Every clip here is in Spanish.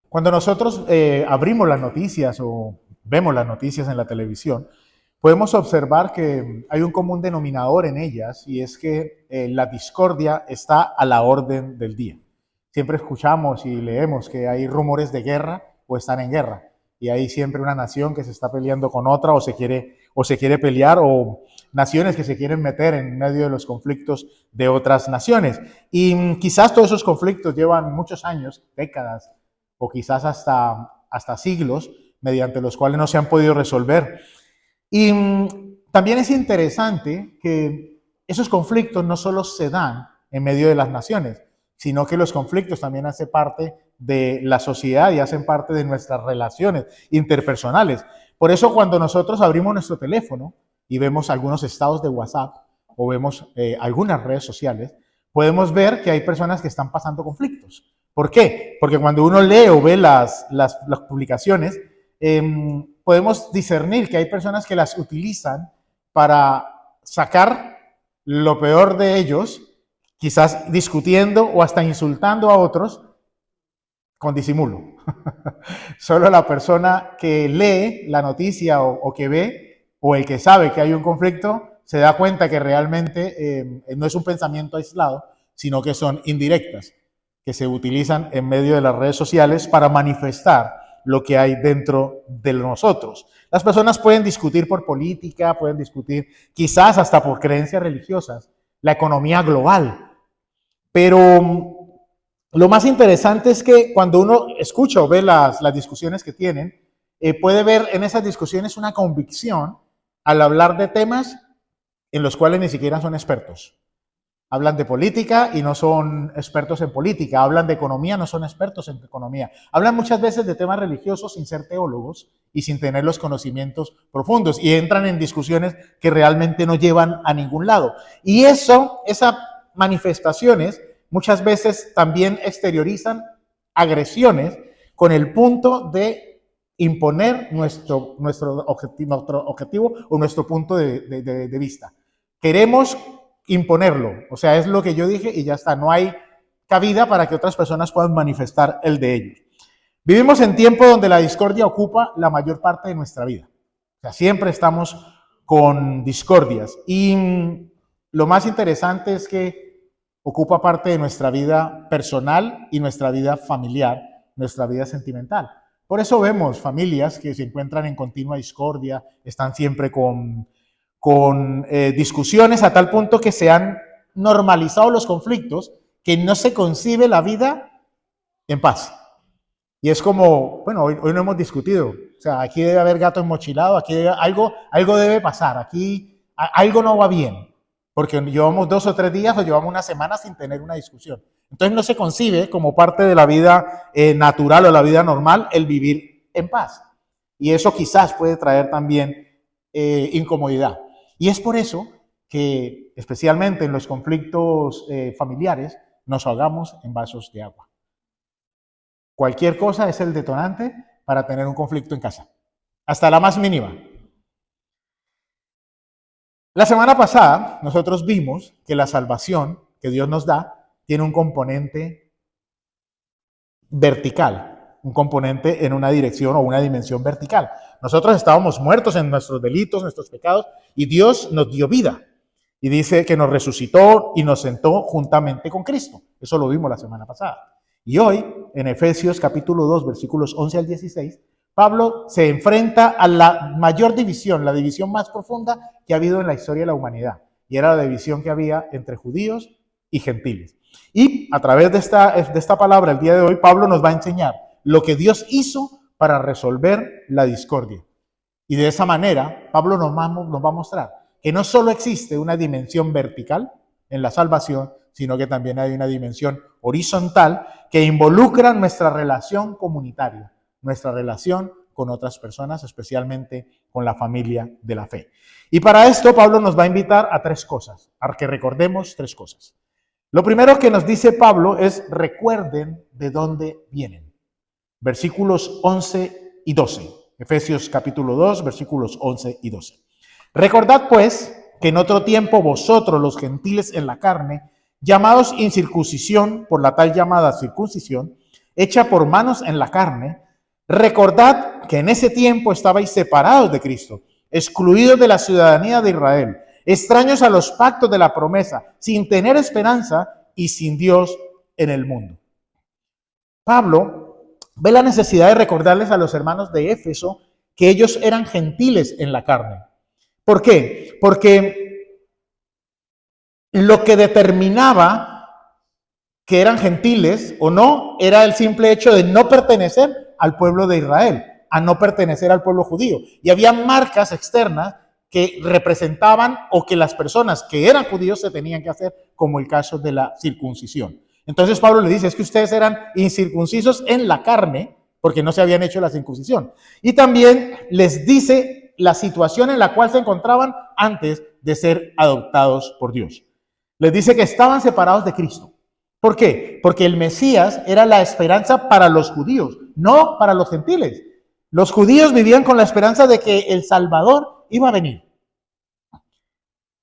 Cuando nosotros abrimos las noticias o vemos las noticias en la televisión, podemos observar que hay un común denominador en ellas y es que la discordia está a la orden del día. Siempre escuchamos y leemos que hay rumores de guerra o están en guerra y hay siempre una nación que se está peleando con otra o se quiere pelear o naciones que se quieren meter en medio de los conflictos de otras naciones. Y quizás todos esos conflictos llevan muchos años, décadas, o quizás hasta siglos, mediante los cuales no se han podido resolver. Y también es interesante que esos conflictos no solo se dan en medio de las naciones, sino que los conflictos también hacen parte de la sociedad y hacen parte de nuestras relaciones interpersonales. Por eso cuando nosotros abrimos nuestro teléfono y vemos algunos estados de WhatsApp o vemos algunas redes sociales, podemos ver que hay personas que están pasando conflictos. ¿Por qué? Porque cuando uno lee o ve las publicaciones, podemos discernir que hay personas que las utilizan para sacar lo peor de ellos, quizás discutiendo o hasta insultando a otros con disimulo. Solo la persona que lee la noticia o que ve o el que sabe que hay un conflicto se da cuenta que realmente no es un pensamiento aislado, sino que son indirectas que se utilizan en medio de las redes sociales para manifestar lo que hay dentro de nosotros. Las personas pueden discutir por política, pueden discutir quizás hasta por creencias religiosas, la economía global, pero lo más interesante es que cuando uno escucha o ve las discusiones que tienen, puede ver en esas discusiones una convicción al hablar de temas en los cuales ni siquiera son expertos. Hablan de política y no son expertos en política. Hablan de economía, no son expertos en economía. Hablan muchas veces de temas religiosos sin ser teólogos y sin tener los conocimientos profundos. Y entran en discusiones que realmente no llevan a ningún lado. Y esas manifestaciones muchas veces también exteriorizan agresiones con el punto de imponer nuestro objetivo o nuestro punto de vista. Queremos imponerlo, o sea, es lo que yo dije y ya está, no hay cabida para que otras personas puedan manifestar el de ellos. Vivimos en tiempos donde la discordia ocupa la mayor parte de nuestra vida, o sea, siempre estamos con discordias y lo más interesante es que ocupa parte de nuestra vida personal y nuestra vida familiar, nuestra vida sentimental. Por eso vemos familias que se encuentran en continua discordia, están siempre con discusiones a tal punto que se han normalizado los conflictos, que no se concibe la vida en paz. Y es como, bueno, hoy no hemos discutido, o sea, aquí debe haber gato enmochilado, aquí algo debe pasar, aquí algo no va bien, porque llevamos 2 o 3 días o llevamos una semana sin tener una discusión. Entonces no se concibe como parte de la vida natural o la vida normal el vivir en paz. Y eso quizás puede traer también incomodidad. Y es por eso que, especialmente en los conflictos familiares, nos ahogamos en vasos de agua. Cualquier cosa es el detonante para tener un conflicto en casa, hasta la más mínima. La semana pasada nosotros vimos que la salvación que Dios nos da tiene un componente vertical, un componente en una dirección o una dimensión vertical. Nosotros estábamos muertos en nuestros delitos, nuestros pecados, y Dios nos dio vida. Y dice que nos resucitó y nos sentó juntamente con Cristo. Eso lo vimos la semana pasada. Y hoy, en Efesios capítulo 2, versículos 11 al 16, Pablo se enfrenta a la mayor división, la división más profunda que ha habido en la historia de la humanidad. Y era la división que había entre judíos y gentiles. Y a través de esta palabra, el día de hoy, Pablo nos va a enseñar lo que Dios hizo para resolver la discordia. Y de esa manera, Pablo nos va a mostrar que no solo existe una dimensión vertical en la salvación, sino que también hay una dimensión horizontal que involucra nuestra relación comunitaria, nuestra relación con otras personas, especialmente con la familia de la fe. Y para esto Pablo nos va a invitar a 3 cosas, a que recordemos 3 cosas. Lo primero que nos dice Pablo es: recuerden de dónde vienen. Versículos 11 y 12. Efesios capítulo 2, versículos 11 y 12. Recordad pues que en otro tiempo vosotros, los gentiles en la carne, llamados incircuncisión por la tal llamada circuncisión, hecha por manos en la carne, recordad que en ese tiempo estabais separados de Cristo, excluidos de la ciudadanía de Israel, extraños a los pactos de la promesa, sin tener esperanza y sin Dios en el mundo. Pablo ve la necesidad de recordarles a los hermanos de Éfeso que ellos eran gentiles en la carne. ¿Por qué? Porque lo que determinaba que eran gentiles o no era el simple hecho de no pertenecer al pueblo de Israel, a no pertenecer al pueblo judío. Y había marcas externas que representaban o que las personas que eran judíos se tenían que hacer, como el caso de la circuncisión. Entonces Pablo le dice, es que ustedes eran incircuncisos en la carne, porque no se habían hecho la circuncisión. Y también les dice la situación en la cual se encontraban antes de ser adoptados por Dios. Les dice que estaban separados de Cristo. ¿Por qué? Porque el Mesías era la esperanza para los judíos, no para los gentiles. Los judíos vivían con la esperanza de que el Salvador iba a venir.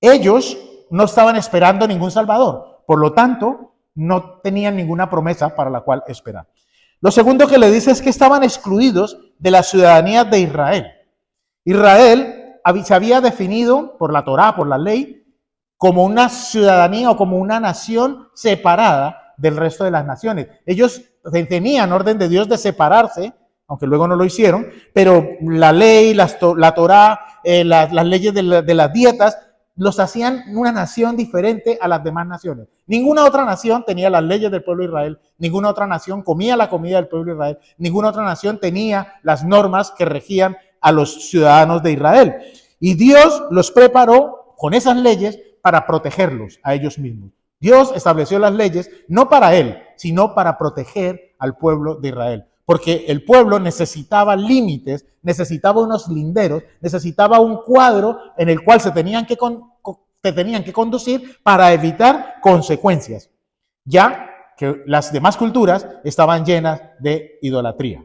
Ellos no estaban esperando ningún Salvador, por lo tanto, no tenían ninguna promesa para la cual esperar. Lo segundo que le dice es que estaban excluidos de la ciudadanía de Israel. Israel se había definido por la Torá, por la ley, como una ciudadanía o como una nación separada del resto de las naciones. Ellos tenían orden de Dios de separarse, aunque luego no lo hicieron, pero la ley, la Torá, las leyes de las dietas, los hacían una nación diferente a las demás naciones. Ninguna otra nación tenía las leyes del pueblo de Israel, ninguna otra nación comía la comida del pueblo de Israel, ninguna otra nación tenía las normas que regían a los ciudadanos de Israel. Y Dios los preparó con esas leyes para protegerlos a ellos mismos. Dios estableció las leyes no para él, sino para proteger al pueblo de Israel. Porque el pueblo necesitaba límites, necesitaba unos linderos, necesitaba un cuadro en el cual se tenían que conducir para evitar consecuencias, ya que las demás culturas estaban llenas de idolatría.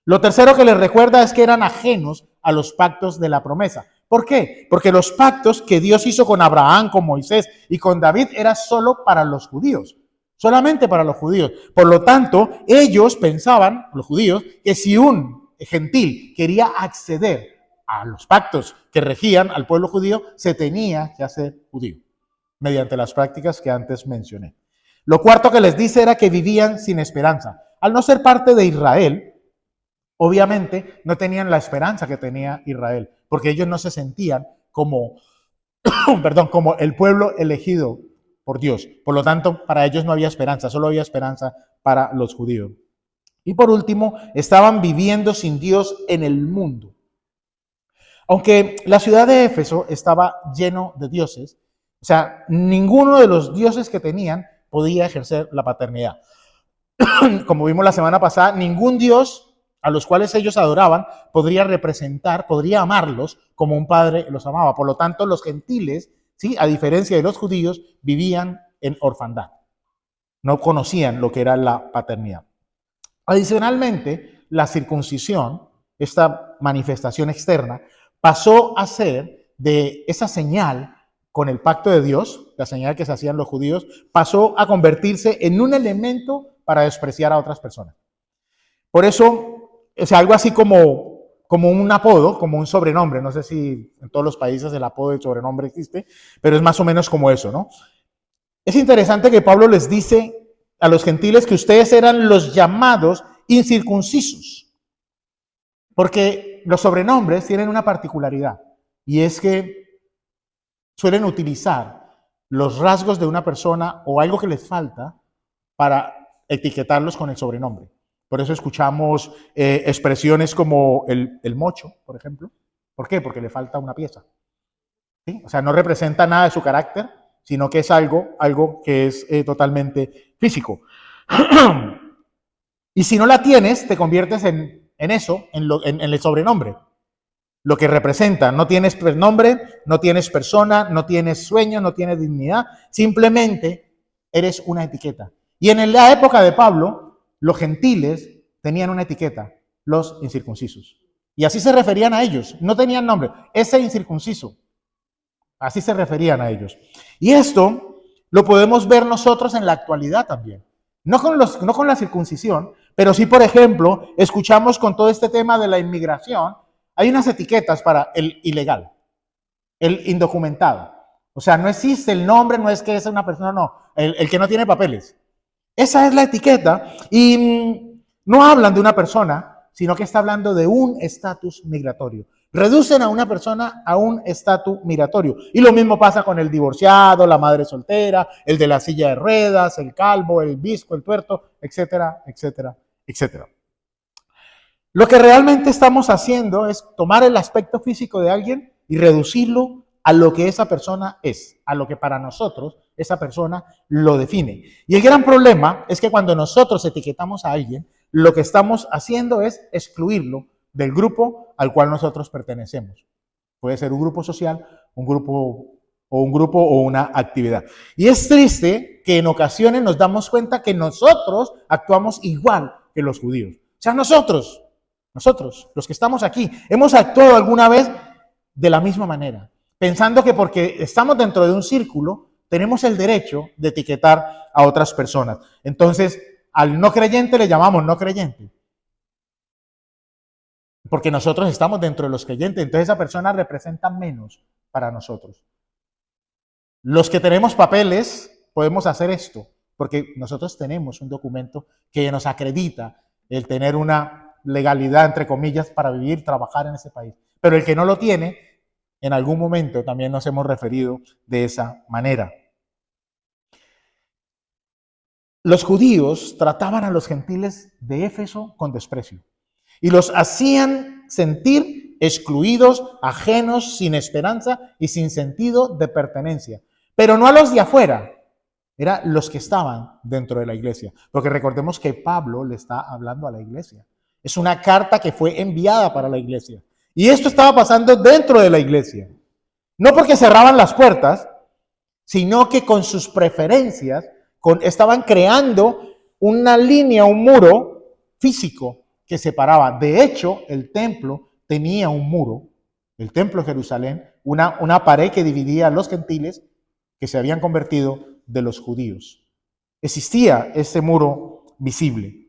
Lo tercero que les recuerda es que eran ajenos a los pactos de la promesa. ¿Por qué? Porque los pactos que Dios hizo con Abraham, con Moisés y con David eran solo para los judíos, solamente para los judíos. Por lo tanto, ellos pensaban, los judíos, que si un gentil quería acceder a los pactos que regían al pueblo judío, se tenía que hacer judío, mediante las prácticas que antes mencioné. Lo cuarto que les dice era que vivían sin esperanza. Al no ser parte de Israel, obviamente no tenían la esperanza que tenía Israel, porque ellos no se sentían como, como el pueblo elegido por Dios. Por lo tanto, para ellos no había esperanza, solo había esperanza para los judíos. Y por último, estaban viviendo sin Dios en el mundo. Aunque la ciudad de Éfeso estaba lleno de dioses, o sea, ninguno de los dioses que tenían podía ejercer la paternidad. Como vimos la semana pasada, ningún dios a los cuales ellos adoraban podría representar, podría amarlos como un padre los amaba. Por lo tanto, los gentiles, ¿sí?, a diferencia de los judíos, vivían en orfandad. No conocían lo que era la paternidad. Adicionalmente, la circuncisión, esta manifestación externa, pasó a ser de esa señal con el pacto de Dios, la señal que se hacían los judíos, pasó a convertirse en un elemento para despreciar a otras personas. Por eso, o sea, algo así como un apodo, como un sobrenombre. No sé si en todos los países el apodo y el sobrenombre existe, pero es más o menos como eso, ¿no? Es interesante que Pablo les dice a los gentiles que ustedes eran los llamados incircuncisos, porque los sobrenombres tienen una particularidad, y es que suelen utilizar los rasgos de una persona o algo que les falta para etiquetarlos con el sobrenombre. Por eso escuchamos expresiones como el mocho, por ejemplo. ¿Por qué? Porque le falta una pieza. ¿Sí? O sea, no representa nada de su carácter, sino que es algo que es totalmente físico. Y si no la tienes, te conviertes en eso, en el sobrenombre. Lo que representa, no tienes nombre, no tienes persona, no tienes sueño, no tienes dignidad, simplemente eres una etiqueta. Y en la época de Pablo, los gentiles tenían una etiqueta, los incircuncisos. Y así se referían a ellos, no tenían nombre, ese incircunciso. Así se referían a ellos. Y esto lo podemos ver nosotros en la actualidad también. no con la circuncisión, pero sí, por ejemplo, escuchamos con todo este tema de la inmigración, hay unas etiquetas para el ilegal, el indocumentado. O sea, no existe el nombre, no es que es una persona, no, el que no tiene papeles. Esa es la etiqueta y no hablan de una persona, sino que está hablando de un estatus migratorio. Reducen a una persona a un estatus migratorio. Y lo mismo pasa con el divorciado, la madre soltera, el de la silla de ruedas, el calvo, el visco, el tuerto, etcétera, etcétera, etcétera. Lo que realmente estamos haciendo es tomar el aspecto físico de alguien y reducirlo a lo que esa persona es, a lo que para nosotros esa persona lo define. Y el gran problema es que cuando nosotros etiquetamos a alguien, lo que estamos haciendo es excluirlo del grupo al cual nosotros pertenecemos. Puede ser un grupo social, un grupo o una actividad. Y es triste que en ocasiones nos damos cuenta que nosotros actuamos igual que los judíos. O sea, nosotros, los que estamos aquí, hemos actuado alguna vez de la misma manera, pensando que porque estamos dentro de un círculo, tenemos el derecho de etiquetar a otras personas. Entonces, al no creyente le llamamos no creyente, porque nosotros estamos dentro de los creyentes, entonces esa persona representa menos para nosotros. Los que tenemos papeles podemos hacer esto, porque nosotros tenemos un documento que nos acredita el tener una legalidad, entre comillas, para vivir, trabajar en ese país. Pero el que no lo tiene, en algún momento también nos hemos referido de esa manera. Los judíos trataban a los gentiles de Éfeso con desprecio y los hacían sentir excluidos, ajenos, sin esperanza y sin sentido de pertenencia. Pero no a los de afuera, eran los que estaban dentro de la iglesia. Porque recordemos que Pablo le está hablando a la iglesia. Es una carta que fue enviada para la iglesia. Y esto estaba pasando dentro de la iglesia. No porque cerraban las puertas, sino que con sus preferencias estaban creando una línea, un muro físico que separaba. De hecho, el templo tenía un muro, el templo de Jerusalén, una pared que dividía a los gentiles que se habían convertido de los judíos. Existía ese muro visible.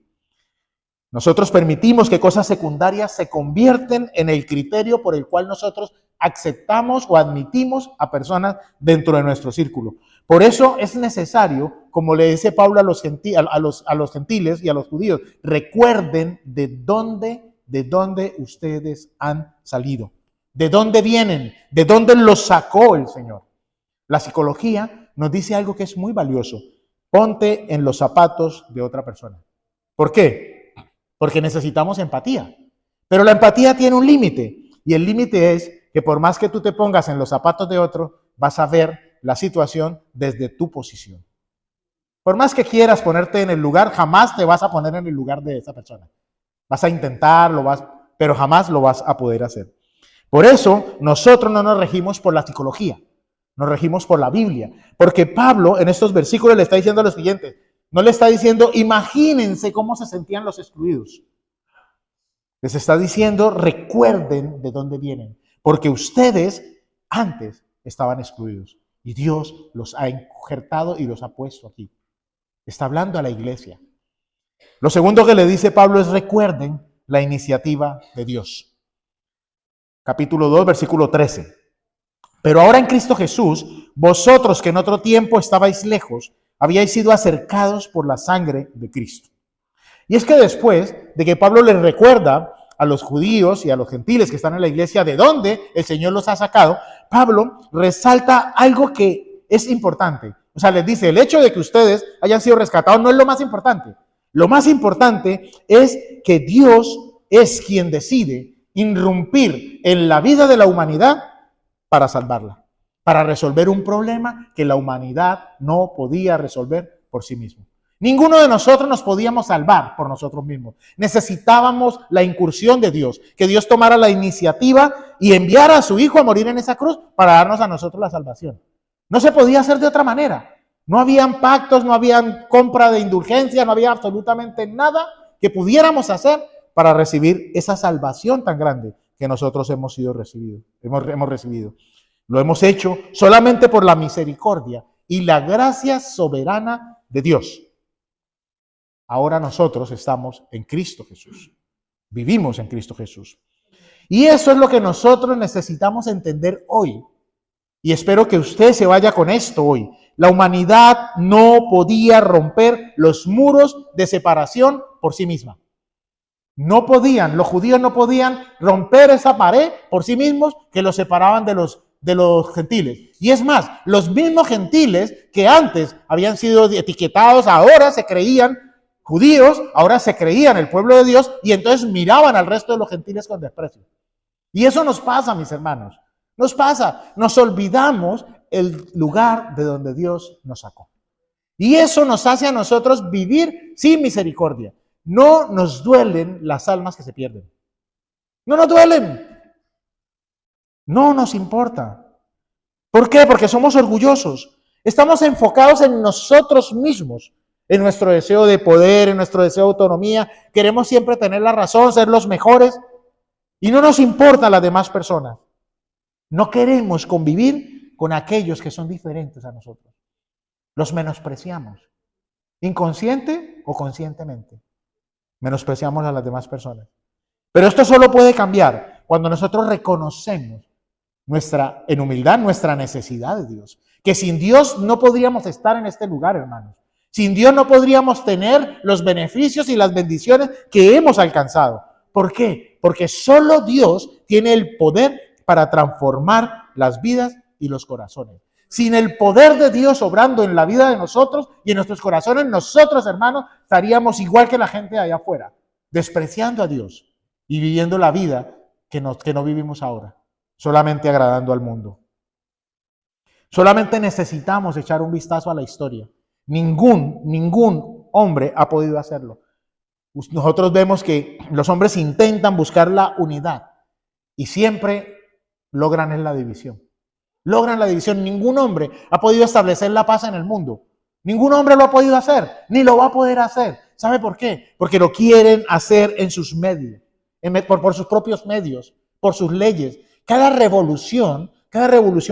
Nosotros permitimos que cosas secundarias se convierten en el criterio por el cual nosotros aceptamos o admitimos a personas dentro de nuestro círculo. Por eso es necesario, como le dice Pablo a los gentiles y a los judíos, recuerden de dónde ustedes han salido, de dónde vienen, de dónde los sacó el Señor. La psicología nos dice algo que es muy valioso. Ponte en los zapatos de otra persona. ¿Por qué? Porque necesitamos empatía. Pero la empatía tiene un límite. Y el límite es que por más que tú te pongas en los zapatos de otro, vas a ver la situación desde tu posición. Por más que quieras ponerte en el lugar, jamás te vas a poner en el lugar de esa persona. Vas a intentarlo, pero jamás lo vas a poder hacer. Por eso nosotros no nos regimos por la psicología. Nos regimos por la Biblia, porque Pablo en estos versículos le está diciendo lo siguiente, no le está diciendo, imagínense cómo se sentían los excluidos. Les está diciendo, recuerden de dónde vienen, porque ustedes antes estaban excluidos y Dios los ha injertado y los ha puesto aquí. Está hablando a la iglesia. Lo segundo que le dice Pablo es, recuerden la iniciativa de Dios. Capítulo 2, versículo 13. Pero ahora en Cristo Jesús, vosotros que en otro tiempo estabais lejos, habíais sido acercados por la sangre de Cristo. Y es que después de que Pablo les recuerda a los judíos y a los gentiles que están en la iglesia de dónde el Señor los ha sacado, Pablo resalta algo que es importante. O sea, les dice, el hecho de que ustedes hayan sido rescatados no es lo más importante. Lo más importante es que Dios es quien decide irrumpir en la vida de la humanidad para salvarla, para resolver un problema que la humanidad no podía resolver por sí mismo. Ninguno de nosotros nos podíamos salvar por nosotros mismos. Necesitábamos la incursión de Dios, que Dios tomara la iniciativa y enviara a su Hijo a morir en esa cruz para darnos a nosotros la salvación. No se podía hacer de otra manera. No habían pactos, no había compra de indulgencia, no había absolutamente nada que pudiéramos hacer para recibir esa salvación tan grande que nosotros hemos recibido. Lo hemos hecho solamente por la misericordia y la gracia soberana de Dios. Ahora nosotros estamos en Cristo Jesús. Vivimos en Cristo Jesús. Y eso es lo que nosotros necesitamos entender hoy. Y espero que usted se vaya con esto hoy. La humanidad no podía romper los muros de separación por sí misma. No podían, los judíos no podían romper esa pared por sí mismos que los separaban de los gentiles. Y es más, los mismos gentiles que antes habían sido etiquetados, ahora se creían judíos, ahora se creían el pueblo de Dios y entonces miraban al resto de los gentiles con desprecio. Y eso nos pasa, mis hermanos. Nos pasa, nos olvidamos el lugar de donde Dios nos sacó. Y eso nos hace a nosotros vivir sin misericordia. No nos duelen las almas que se pierden. No nos duelen. No nos importa. ¿Por qué? Porque somos orgullosos. Estamos enfocados en nosotros mismos, en nuestro deseo de poder, en nuestro deseo de autonomía. Queremos siempre tener la razón, ser los mejores. Y no nos importan las demás personas. No queremos convivir con aquellos que son diferentes a nosotros. Los menospreciamos, inconsciente o conscientemente. Menospreciamos a las demás personas. Pero esto solo puede cambiar cuando nosotros reconocemos en humildad nuestra necesidad de Dios. Que sin Dios no podríamos estar en este lugar, hermanos. Sin Dios no podríamos tener los beneficios y las bendiciones que hemos alcanzado. ¿Por qué? Porque solo Dios tiene el poder para transformar las vidas y los corazones. Sin el poder de Dios obrando en la vida de nosotros y en nuestros corazones, nosotros, hermanos, estaríamos igual que la gente de allá afuera, despreciando a Dios y viviendo la vida que no vivimos ahora, solamente agradando al mundo. Solamente necesitamos echar un vistazo a la historia. Ningún hombre ha podido hacerlo. Nosotros vemos que los hombres intentan buscar la unidad y siempre logran la división. Logran la división. Ningún hombre ha podido establecer la paz en el mundo. Ningún hombre lo ha podido hacer, ni lo va a poder hacer. ¿Sabe por qué? Porque lo quieren hacer en sus medios, por sus propios medios, por sus leyes. Cada revolución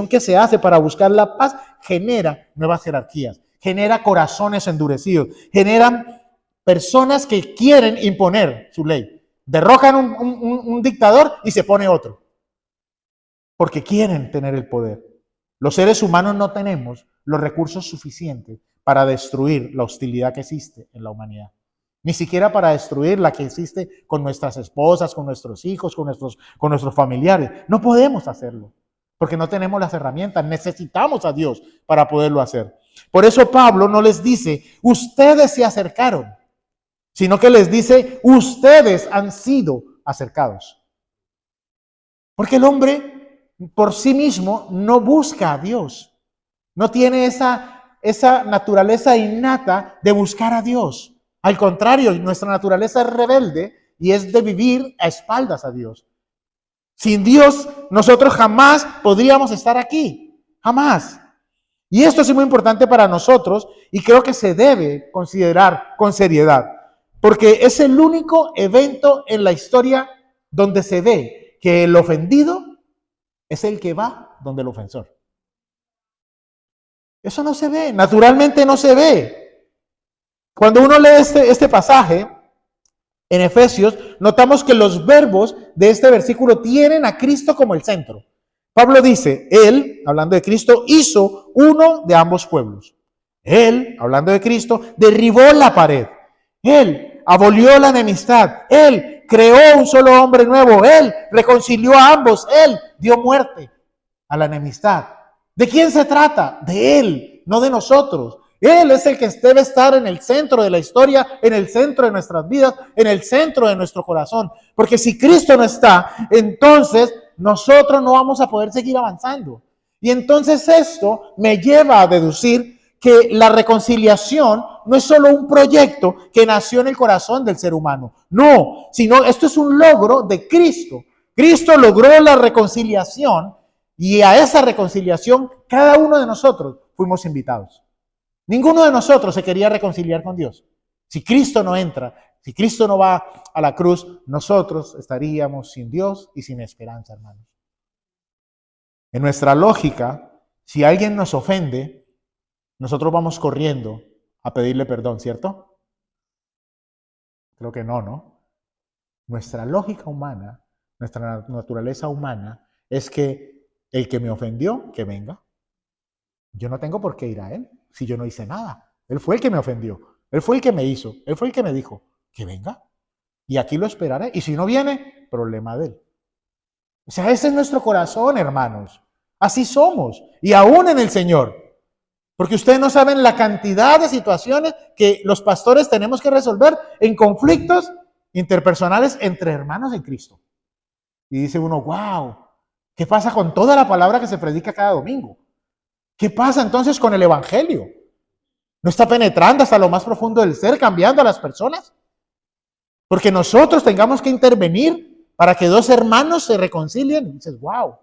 que se hace para buscar la paz genera nuevas jerarquías, genera corazones endurecidos, generan personas que quieren imponer su ley. Derrocan un dictador y se pone otro. Porque quieren tener el poder. Los seres humanos no tenemos los recursos suficientes para destruir la hostilidad que existe en la humanidad. Ni siquiera para destruir la que existe con nuestras esposas, con nuestros hijos, con nuestros familiares. No podemos hacerlo, porque no tenemos las herramientas. Necesitamos a Dios para poderlo hacer. Por eso Pablo no les dice, ustedes se acercaron, sino que les dice, ustedes han sido acercados. Porque el hombre por sí mismo no busca a Dios. No tiene esa naturaleza innata de buscar a Dios. Al contrario, nuestra naturaleza es rebelde y es de vivir a espaldas a Dios. Sin Dios, nosotros jamás podríamos estar aquí. Jamás. Y esto es muy importante para nosotros y creo que se debe considerar con seriedad. Porque es el único evento en la historia donde se ve que el ofendido es el que va donde el ofensor. Eso no se ve, naturalmente no se ve. Cuando uno lee este pasaje en Efesios, notamos que los verbos de este versículo tienen a Cristo como el centro. Pablo dice, Él, hablando de Cristo, hizo uno de ambos pueblos. Él, hablando de Cristo, derribó la pared. Él abolió la enemistad. Él creó un solo hombre nuevo. Él reconcilió a ambos. Él dio muerte a la enemistad. ¿De quién se trata? De Él, no de nosotros. Él es el que debe estar en el centro de la historia, en el centro de nuestras vidas, en el centro de nuestro corazón. Porque si Cristo no está, entonces nosotros no vamos a poder seguir avanzando. Y entonces esto me lleva a deducir que la reconciliación no es solo un proyecto que nació en el corazón del ser humano. No, sino esto es un logro de Cristo. Cristo logró la reconciliación y a esa reconciliación cada uno de nosotros fuimos invitados. Ninguno de nosotros se quería reconciliar con Dios. Si Cristo no entra, si Cristo no va a la cruz, nosotros estaríamos sin Dios y sin esperanza, hermanos. En nuestra lógica, si alguien nos ofende, nosotros vamos corriendo a pedirle perdón, ¿cierto? Creo que no, ¿no? Nuestra lógica humana, nuestra naturaleza humana es que el que me ofendió, que venga. Yo no tengo por qué ir a él si yo no hice nada. Él fue el que me ofendió. Él fue el que me hizo. Él fue el que me dijo que venga. Y aquí lo esperaré. Y si no viene, problema de él. O sea, ese es nuestro corazón, hermanos. Así somos. Y aún en el Señor. Porque ustedes no saben la cantidad de situaciones que los pastores tenemos que resolver en conflictos interpersonales entre hermanos en Cristo. Y dice uno, wow, ¿qué pasa con toda la palabra que se predica cada domingo? ¿Qué pasa entonces con el Evangelio? ¿No está penetrando hasta lo más profundo del ser, cambiando a las personas? Porque nosotros tengamos que intervenir para que dos hermanos se reconcilien. Y dices, wow.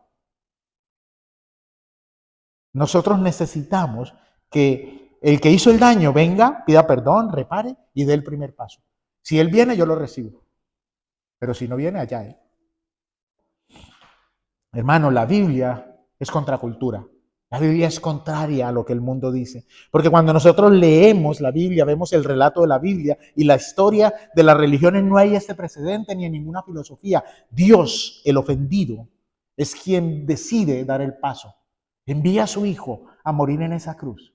Nosotros necesitamos que el que hizo el daño venga, pida perdón, repare y dé el primer paso. Si él viene, yo lo recibo. Pero si no viene, allá él. Hermano, la Biblia es contracultura. La Biblia es contraria a lo que el mundo dice. Porque cuando nosotros leemos la Biblia, vemos el relato de la Biblia y la historia de las religiones, no hay este precedente ni en ninguna filosofía. Dios, el ofendido, es quien decide dar el paso. Envía a su Hijo a morir en esa cruz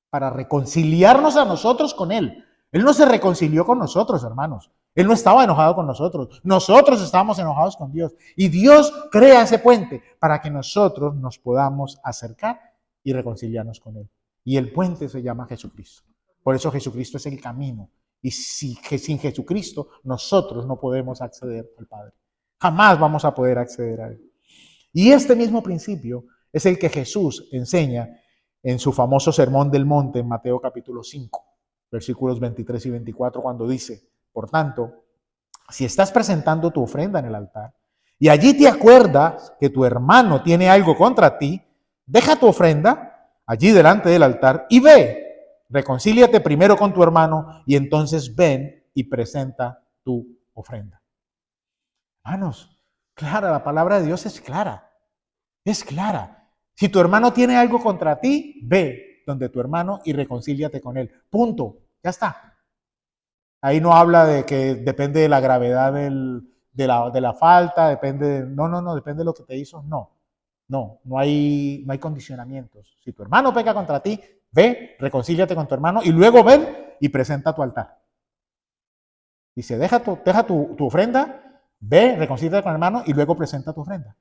para reconciliarnos a nosotros con Él. Él no se reconcilió con nosotros, hermanos. Él no estaba enojado con nosotros. Nosotros estábamos enojados con Dios. Y Dios crea ese puente para que nosotros nos podamos acercar y reconciliarnos con Él. Y el puente se llama Jesucristo. Por eso Jesucristo es el camino. Y sin Jesucristo nosotros no podemos acceder al Padre. Jamás vamos a poder acceder a Él. Y este mismo principio es el que Jesús enseña en su famoso Sermón del Monte en Mateo capítulo 5, versículos 23 y 24, cuando dice, por tanto, si estás presentando tu ofrenda en el altar y allí te acuerdas que tu hermano tiene algo contra ti, deja tu ofrenda allí delante del altar y ve, reconcíliate primero con tu hermano y entonces ven y presenta tu ofrenda. Hermanos, clara, la palabra de Dios es clara. Es clara. Si tu hermano tiene algo contra ti, ve donde tu hermano y reconcíliate con él. Punto. Ya está. Ahí no habla de que depende de la gravedad de la falta, depende de, no, depende de lo que te hizo. No hay condicionamientos. Si tu hermano peca contra ti, ve, reconcíliate con tu hermano y luego ven y presenta tu altar. Dice, deja tu ofrenda, ve, reconcíliate con el hermano y luego presenta tu ofrenda.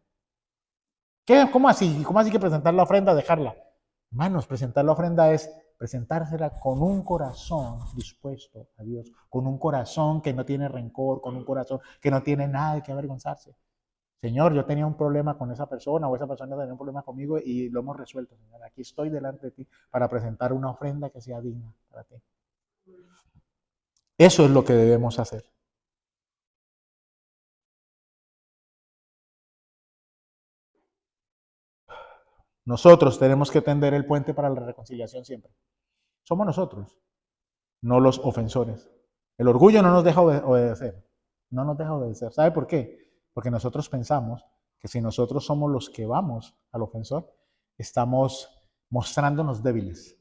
¿Qué? ¿Cómo así? ¿Cómo así que presentar la ofrenda, dejarla? Hermanos, presentar la ofrenda es presentársela con un corazón dispuesto a Dios, con un corazón que no tiene rencor, con un corazón que no tiene nada de qué avergonzarse. Señor, yo tenía un problema con esa persona o esa persona tenía un problema conmigo y lo hemos resuelto, Señor. Aquí estoy delante de ti para presentar una ofrenda que sea digna para ti. Eso es lo que debemos hacer. Nosotros tenemos que tender el puente para la reconciliación siempre. Somos nosotros, no los ofensores. El orgullo no nos deja obedecer, no nos deja obedecer. ¿Sabe por qué? Porque nosotros pensamos que si nosotros somos los que vamos al ofensor, estamos mostrándonos débiles.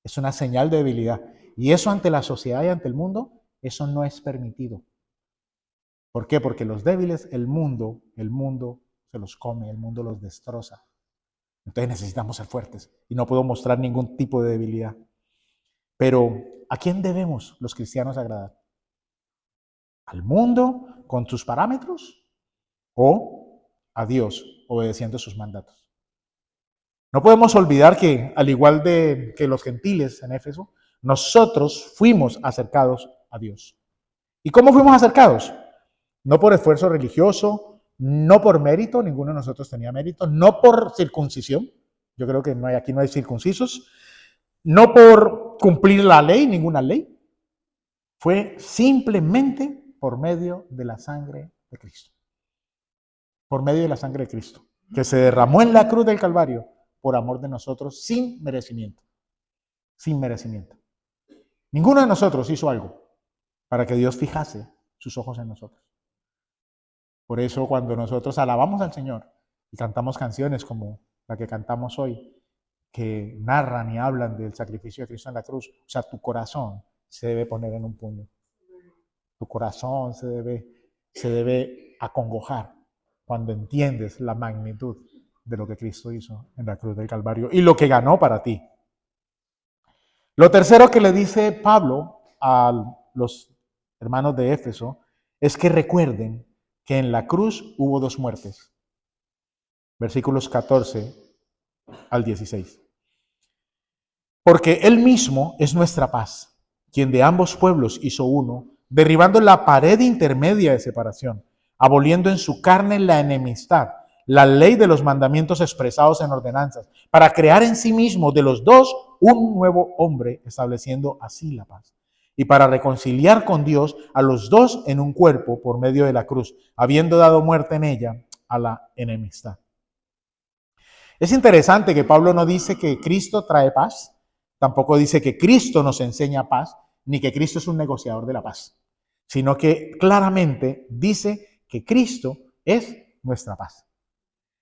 Es una señal de debilidad. Y eso ante la sociedad y ante el mundo, eso no es permitido. ¿Por qué? Porque los débiles, el mundo se los come, el mundo los destroza. Entonces necesitamos ser fuertes y no puedo mostrar ningún tipo de debilidad. Pero, ¿a quién debemos los cristianos agradar? ¿Al mundo con sus parámetros o a Dios obedeciendo sus mandatos? No podemos olvidar que, al igual que los gentiles en Éfeso, nosotros fuimos acercados a Dios. ¿Y cómo fuimos acercados? No por esfuerzo religioso, no por mérito, ninguno de nosotros tenía mérito, no por circuncisión, yo creo que aquí no hay circuncisos, no por cumplir la ley, ninguna ley, fue simplemente por medio de la sangre de Cristo. Por medio de la sangre de Cristo, que se derramó en la cruz del Calvario por amor de nosotros sin merecimiento. Sin merecimiento. Ninguno de nosotros hizo algo para que Dios fijase sus ojos en nosotros. Por eso cuando nosotros alabamos al Señor y cantamos canciones como la que cantamos hoy, que narran y hablan del sacrificio de Cristo en la cruz, o sea, tu corazón se debe poner en un puño. Tu corazón se debe acongojar cuando entiendes la magnitud de lo que Cristo hizo en la cruz del Calvario y lo que ganó para ti. Lo tercero que le dice Pablo a los hermanos de Éfeso es que recuerden que en la cruz hubo dos muertes. Versículos 14 al 16. Porque Él mismo es nuestra paz, quien de ambos pueblos hizo uno, derribando la pared intermedia de separación, aboliendo en su carne la enemistad, la ley de los mandamientos expresados en ordenanzas, para crear en sí mismo de los dos un nuevo hombre, estableciendo así la paz. Y para reconciliar con Dios a los dos en un cuerpo por medio de la cruz, habiendo dado muerte en ella a la enemistad. Es interesante que Pablo no dice que Cristo trae paz, tampoco dice que Cristo nos enseña paz, ni que Cristo es un negociador de la paz, sino que claramente dice que Cristo es nuestra paz.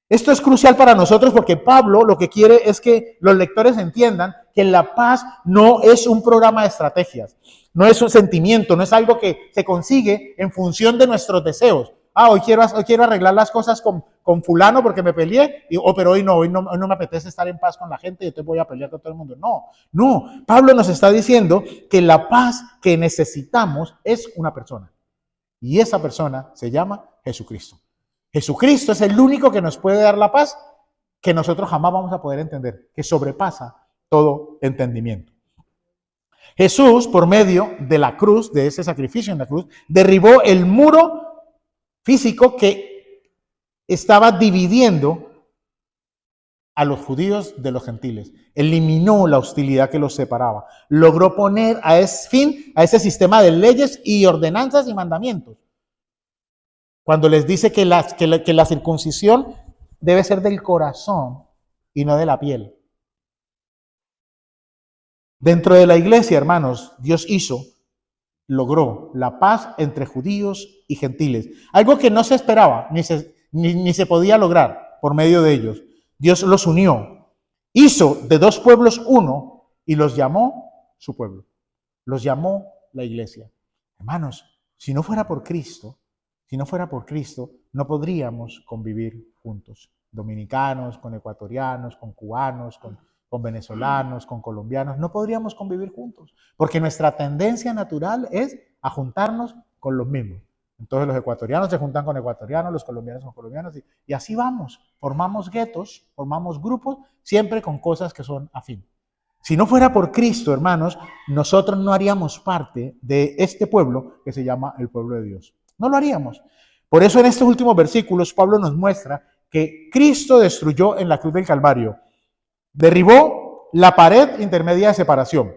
Esto es crucial para nosotros porque Pablo lo que quiere es que los lectores entiendan que la paz no es un programa de estrategias, no es un sentimiento, no es algo que se consigue en función de nuestros deseos. Hoy quiero arreglar las cosas con fulano porque me peleé, pero hoy no me apetece estar en paz con la gente y entonces voy a pelear con todo el mundo. No, Pablo nos está diciendo que la paz que necesitamos es una persona y esa persona se llama Jesucristo. Jesucristo es el único que nos puede dar la paz que nosotros jamás vamos a poder entender, que sobrepasa todo entendimiento. Jesús, por medio de la cruz, de ese sacrificio en la cruz, derribó el muro físico que estaba dividiendo a los judíos de los gentiles. Eliminó la hostilidad que los separaba. Logró poner fin a ese sistema de leyes y ordenanzas y mandamientos. Cuando les dice que la circuncisión debe ser del corazón y no de la piel. Dentro de la iglesia, hermanos, Dios logró la paz entre judíos y gentiles. Algo que no se esperaba, ni se podía lograr por medio de ellos. Dios los unió. Hizo de dos pueblos uno y los llamó su pueblo. Los llamó la iglesia. Hermanos, si no fuera por Cristo, no podríamos convivir juntos. Dominicanos, con ecuatorianos, con cubanos, con venezolanos, con colombianos, no podríamos convivir juntos, porque nuestra tendencia natural es a juntarnos con los mismos. Entonces los ecuatorianos se juntan con ecuatorianos, los colombianos con colombianos, y así vamos, formamos guetos, formamos grupos, siempre con cosas que son afín. Si no fuera por Cristo, hermanos, nosotros no haríamos parte de este pueblo que se llama el pueblo de Dios. No lo haríamos. Por eso en estos últimos versículos Pablo nos muestra que Cristo destruyó en la cruz del Calvario. Derribó la pared intermedia de separación.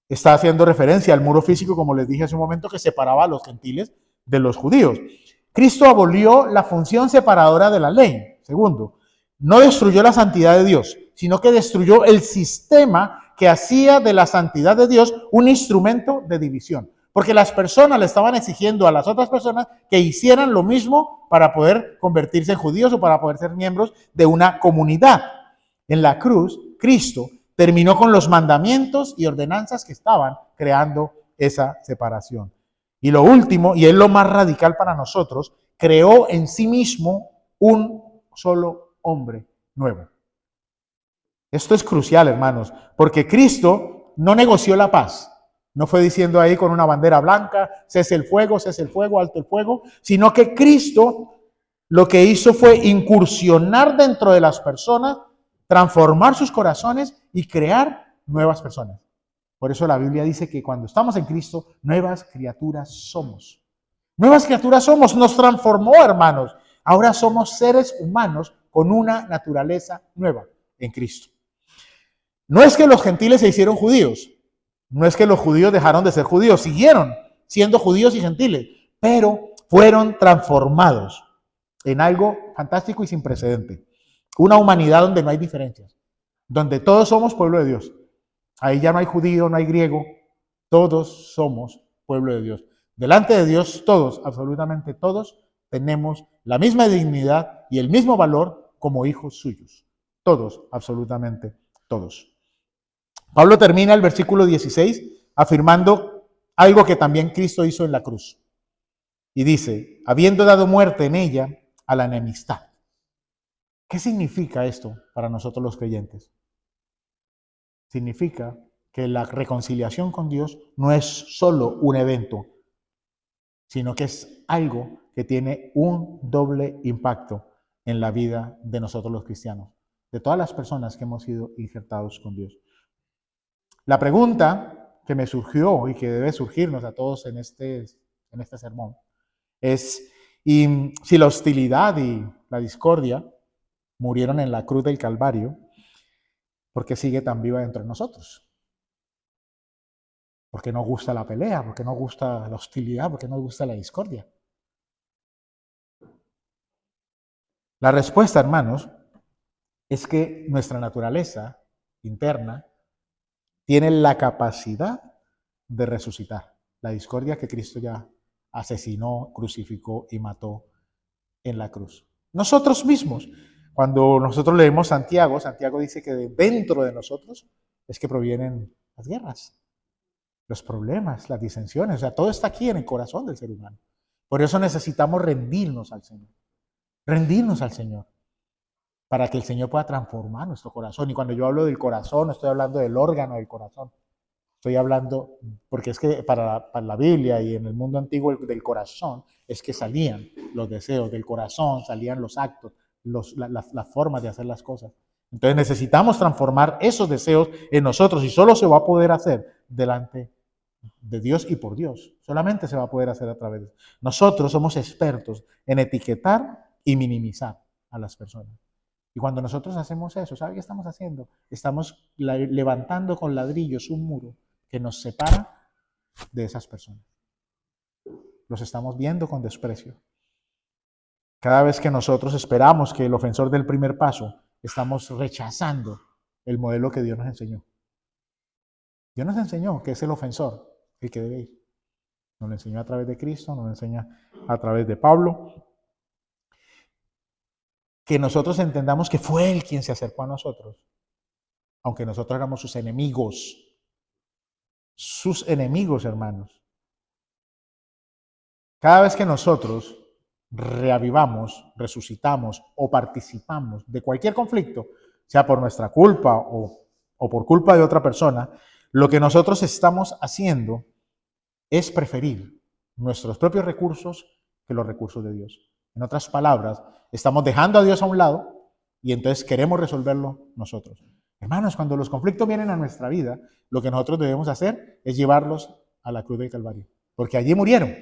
Está haciendo referencia al muro físico, como les dije hace un momento, que separaba a los gentiles de los judíos. Cristo abolió la función separadora de la ley. Segundo, no destruyó la santidad de Dios, sino que destruyó el sistema que hacía de la santidad de Dios un instrumento de división. Porque las personas le estaban exigiendo a las otras personas que hicieran lo mismo para poder convertirse en judíos o para poder ser miembros de una comunidad. En la cruz, Cristo terminó con los mandamientos y ordenanzas que estaban creando esa separación. Y lo último, y es lo más radical para nosotros, creó en sí mismo un solo hombre nuevo. Esto es crucial, hermanos, porque Cristo no negoció la paz. No fue diciendo ahí con una bandera blanca, cese el fuego, alto el fuego, sino que Cristo lo que hizo fue incursionar dentro de las personas, transformar sus corazones y crear nuevas personas. Por eso la Biblia dice que cuando estamos en Cristo, nuevas criaturas somos. Nuevas criaturas somos, nos transformó, hermanos. Ahora somos seres humanos con una naturaleza nueva en Cristo. No es que los gentiles se hicieron judíos, no es que los judíos dejaron de ser judíos, siguieron siendo judíos y gentiles, pero fueron transformados en algo fantástico y sin precedente. Una humanidad donde no hay diferencias, donde todos somos pueblo de Dios. Ahí ya no hay judío, no hay griego, todos somos pueblo de Dios. Delante de Dios, todos, absolutamente todos, tenemos la misma dignidad y el mismo valor como hijos suyos. Todos, absolutamente todos. Pablo termina el versículo 16 afirmando algo que también Cristo hizo en la cruz. Y dice, habiendo dado muerte en ella a la enemistad. ¿Qué significa esto para nosotros los creyentes? Significa que la reconciliación con Dios no es solo un evento, sino que es algo que tiene un doble impacto en la vida de nosotros los cristianos, de todas las personas que hemos sido injertados con Dios. La pregunta que me surgió y que debe surgirnos a todos en este sermón es, y si la hostilidad y la discordia murieron en la cruz del Calvario, ¿por qué sigue tan viva dentro de nosotros? ¿Por qué nos gusta la pelea? ¿Por qué nos gusta la hostilidad? ¿Por qué nos gusta la discordia? La respuesta, hermanos, es que nuestra naturaleza interna tiene la capacidad de resucitar. La discordia que Cristo ya asesinó, crucificó y mató en la cruz. Nosotros mismos, cuando nosotros leemos Santiago, Santiago dice que dentro de nosotros es que provienen las guerras, los problemas, las disensiones, o sea, todo está aquí en el corazón del ser humano. Por eso necesitamos rendirnos al Señor, para que el Señor pueda transformar nuestro corazón. Y cuando yo hablo del corazón, no estoy hablando del órgano del corazón, estoy hablando, porque es que para la Biblia y en el mundo antiguo del corazón es que salían los deseos, del corazón salían los actos, las formas de hacer las cosas. Entonces necesitamos transformar esos deseos en nosotros y solo se va a poder hacer delante de Dios y por Dios. Solamente se va a poder hacer a través de Dios. Nosotros somos expertos en etiquetar y minimizar a las personas. Y cuando nosotros hacemos eso, ¿sabe qué estamos haciendo? Estamos levantando con ladrillos un muro que nos separa de esas personas. Los estamos viendo con desprecio. Cada vez que nosotros esperamos que el ofensor dé el primer paso, estamos rechazando el modelo que Dios nos enseñó. Dios nos enseñó que es el ofensor el que debe ir. Nos lo enseñó a través de Cristo, nos lo enseña a través de Pablo. Que nosotros entendamos que fue Él quien se acercó a nosotros, aunque nosotros éramos sus enemigos. Sus enemigos, hermanos. Cada vez que nosotros reavivamos, resucitamos o participamos de cualquier conflicto, sea por nuestra culpa o por culpa de otra persona, lo que nosotros estamos haciendo es preferir nuestros propios recursos que los recursos de Dios. En otras palabras, estamos dejando a Dios a un lado y entonces queremos resolverlo nosotros. Hermanos, cuando los conflictos vienen a nuestra vida, lo que nosotros debemos hacer es llevarlos a la cruz del Calvario, porque allí murieron.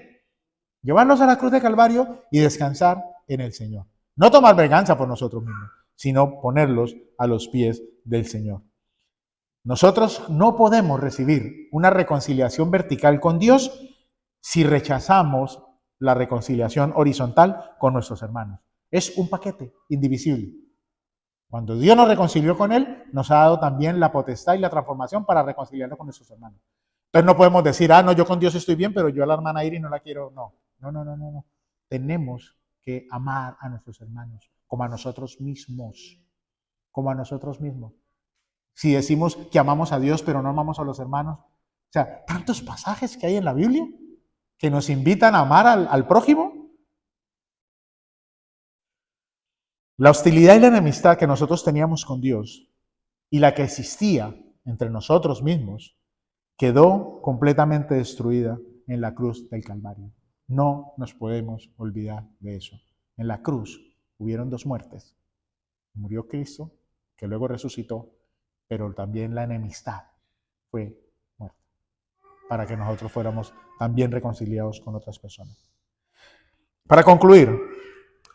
Llevarlos a la cruz del Calvario y descansar en el Señor. No tomar venganza por nosotros mismos, sino ponerlos a los pies del Señor. Nosotros no podemos recibir una reconciliación vertical con Dios si rechazamos la reconciliación horizontal con nuestros hermanos. Es un paquete indivisible. Cuando Dios nos reconcilió con Él, nos ha dado también la potestad y la transformación para reconciliarnos con nuestros hermanos. Entonces no podemos decir, no, yo con Dios estoy bien, pero yo a la hermana Iris no la quiero. No. Tenemos que amar a nuestros hermanos como a nosotros mismos. Como a nosotros mismos. Si decimos que amamos a Dios, pero no amamos a los hermanos. O sea, tantos pasajes que hay en la Biblia que nos invitan a amar al prójimo. La hostilidad y la enemistad que nosotros teníamos con Dios y la que existía entre nosotros mismos quedó completamente destruida en la cruz del Calvario. No nos podemos olvidar de eso. En la cruz hubieron dos muertes. Murió Cristo, que luego resucitó, pero también la enemistad fue muerta, para que nosotros fuéramos también reconciliados con otras personas. Para concluir,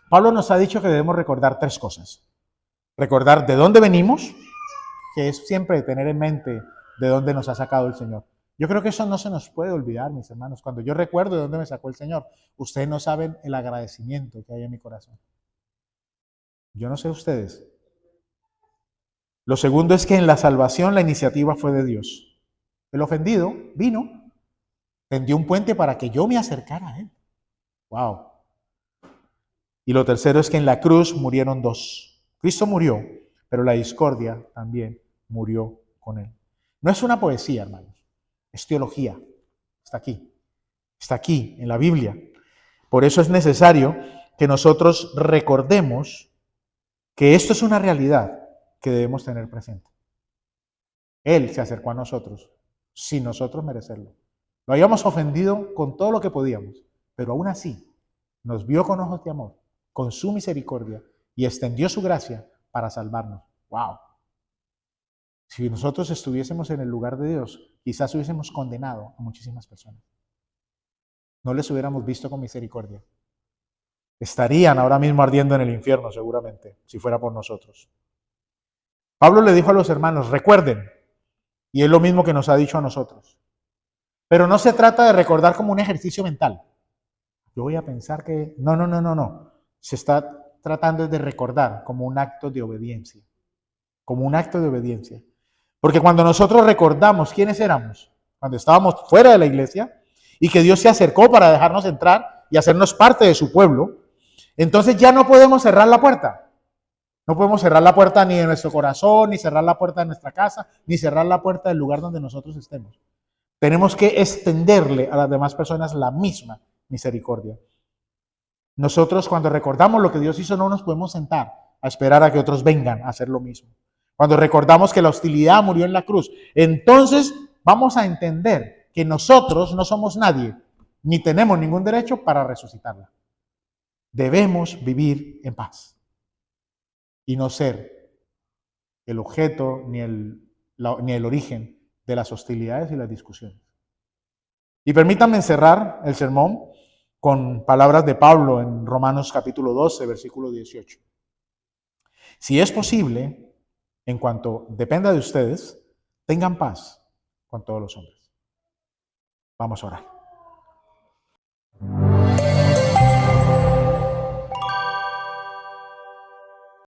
Pablo nos ha dicho que debemos recordar tres cosas. Recordar de dónde venimos, que es siempre tener en mente de dónde nos ha sacado el Señor. Yo creo que eso no se nos puede olvidar, mis hermanos. Cuando yo recuerdo de dónde me sacó el Señor, ustedes no saben el agradecimiento que hay en mi corazón. Yo no sé ustedes. Lo segundo es que en la salvación la iniciativa fue de Dios. El ofendido vino, tendió un puente para que yo me acercara a Él. ¡Wow! Y lo tercero es que en la cruz murieron dos. Cristo murió, pero la discordia también murió con Él. No es una poesía, hermanos. Es teología. está aquí en la Biblia. Por eso es necesario que nosotros recordemos que esto es una realidad que debemos tener presente. Él se acercó a nosotros sin nosotros merecerlo. Lo habíamos ofendido con todo lo que podíamos, pero aún así nos vio con ojos de amor, con su misericordia y extendió su gracia para salvarnos. ¡Wow! Si nosotros estuviésemos en el lugar de Dios, quizás hubiésemos condenado a muchísimas personas. No les hubiéramos visto con misericordia. Estarían ahora mismo ardiendo en el infierno seguramente, si fuera por nosotros. Pablo le dijo a los hermanos, recuerden, y es lo mismo que nos ha dicho a nosotros. Pero no se trata de recordar como un ejercicio mental. Yo voy a pensar que... No. Se está tratando de recordar como un acto de obediencia. Como un acto de obediencia. Porque cuando nosotros recordamos quiénes éramos, cuando estábamos fuera de la iglesia, y que Dios se acercó para dejarnos entrar y hacernos parte de su pueblo, entonces ya no podemos cerrar la puerta. No podemos cerrar la puerta ni de nuestro corazón, ni cerrar la puerta de nuestra casa, ni cerrar la puerta del lugar donde nosotros estemos. Tenemos que extenderle a las demás personas la misma misericordia. Nosotros cuando recordamos lo que Dios hizo no nos podemos sentar a esperar a que otros vengan a hacer lo mismo. Cuando recordamos que la hostilidad murió en la cruz, entonces vamos a entender que nosotros no somos nadie, ni tenemos ningún derecho para resucitarla. Debemos vivir en paz y no ser el objeto ni el origen de las hostilidades y las discusiones. Y permítanme cerrar el sermón con palabras de Pablo en Romanos capítulo 12, versículo 18. Si es posible, en cuanto dependa de ustedes, tengan paz con todos los hombres. Vamos a orar.